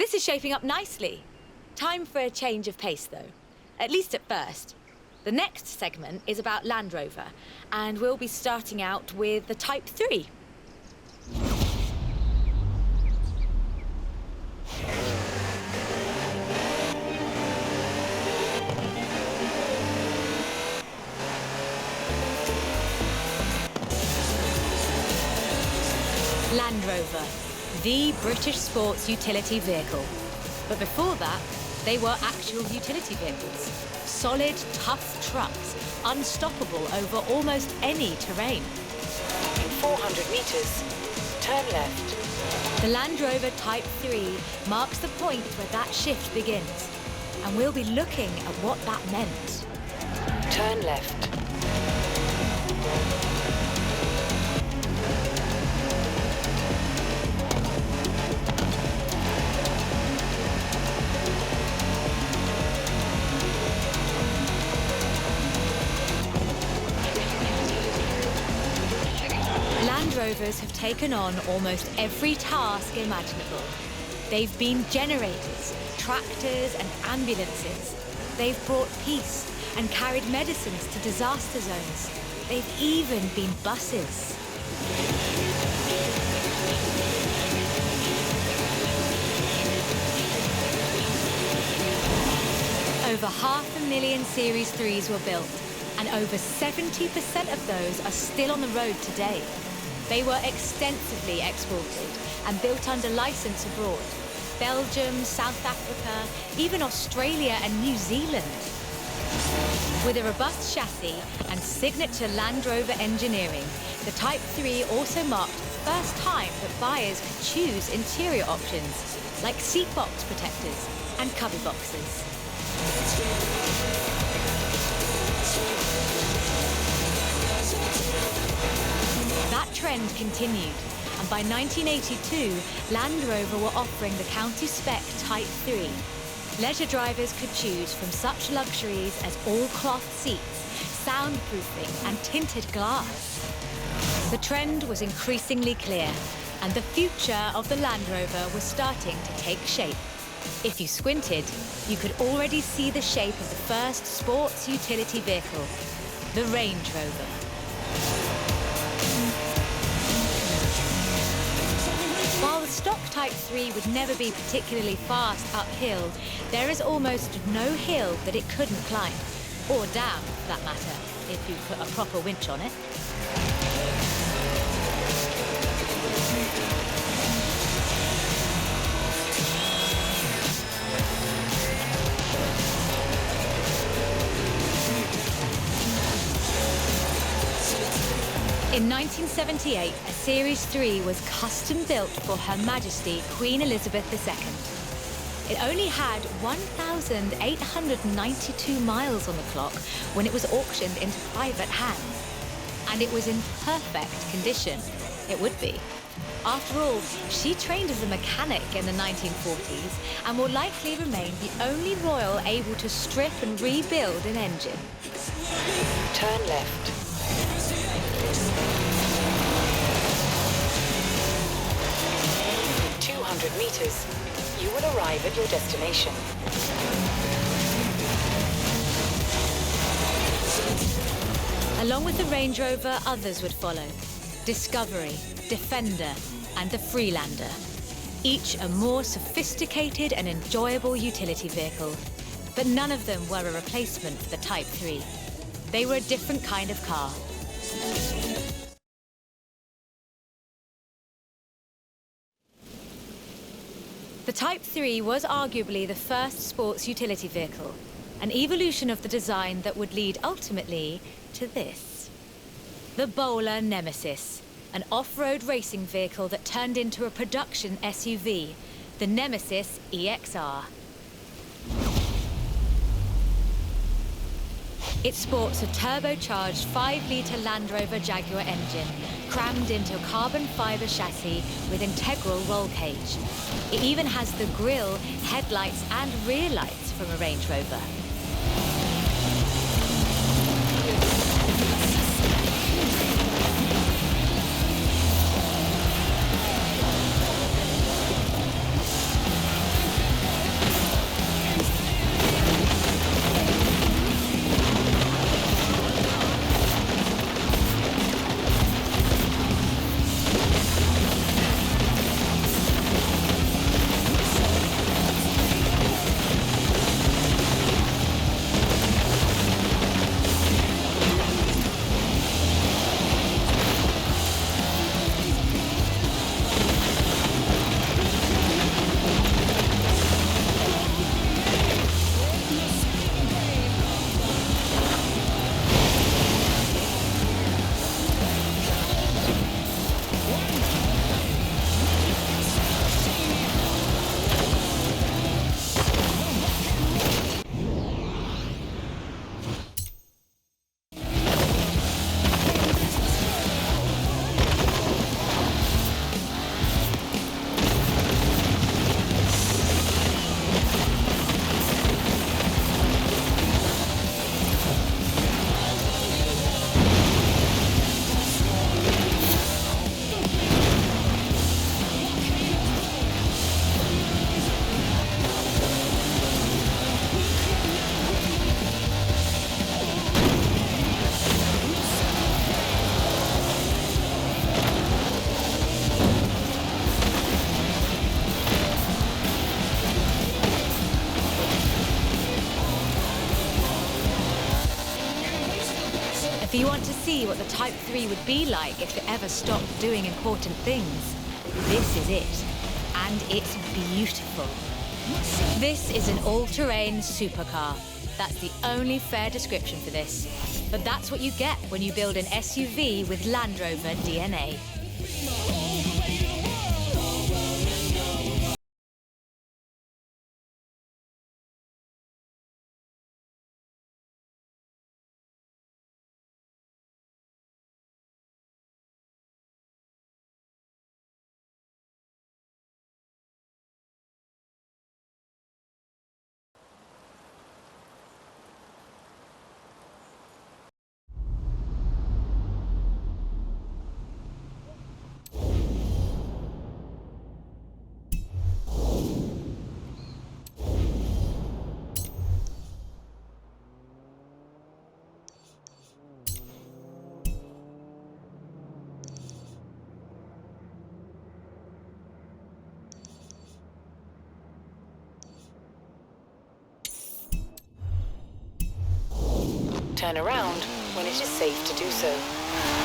This is shaping up nicely. Time for a change of pace, though. At least at first. The next segment is about Land Rover, and we'll be starting out with the Type 3. Land Rover, the British sports utility vehicle. But before that, they were actual utility vehicles. Solid, tough trucks, unstoppable over almost any terrain. In 400 meters, turn left. The Land Rover Type 3 marks the point where that shift begins. And we'll be looking at what that meant. Turn left. Land Rovers have taken on almost every task imaginable. They've been generators, tractors and ambulances. They've brought peace and carried medicines to disaster zones. They've even been buses. Over 500,000 Series 3s were built, and over 70% of those are still on the road today. They were extensively exported and built under license abroad. Belgium, South Africa, even Australia and New Zealand. With a robust chassis and signature Land Rover engineering, the Type 3 also marked the first time that buyers could choose interior options, like seat box protectors and cubby boxes. That trend continued, and by 1982, Land Rover were offering the county spec Type 3. Leisure drivers could choose from such luxuries as all-cloth seats, soundproofing and tinted glass. The trend was increasingly clear, and the future of the Land Rover was starting to take shape. If you squinted, you could already see the shape of the first sports utility vehicle, the Range Rover. While the stock Type 3 would never be particularly fast uphill, there is almost no hill that it couldn't climb, or down, for that matter, if you put a proper winch on it. In 1978, a Series 3 was custom-built for Her Majesty Queen Elizabeth II. It only had 1,892 miles on the clock when it was auctioned into private hands. And it was in perfect condition. It would be. After all, she trained as a mechanic in the 1940s and will likely remain the only royal able to strip and rebuild an engine. Turn left. 200 meters, you will arrive at your destination. Along with the Range Rover, others would follow. Discovery, Defender, and the Freelander. Each a more sophisticated and enjoyable utility vehicle. But none of them were a replacement for the Type 3. They were a different kind of car. The Type 3 was arguably the first sports utility vehicle, an evolution of the design that would lead ultimately to this. The Bowler Nemesis, an off-road racing vehicle that turned into a production SUV, the Nemesis EXR. It sports a turbocharged 5-litre Land Rover Jaguar engine, crammed into a carbon fibre chassis with integral roll cage. It even has the grille, headlights and rear lights from a Range Rover. Do you want to see what the Type 3 would be like if it ever stopped doing important things? This is it. And it's beautiful. This is an all-terrain supercar. That's the only fair description for this. But that's what you get when you build an SUV with Land Rover DNA. Turn around when it is safe to do so.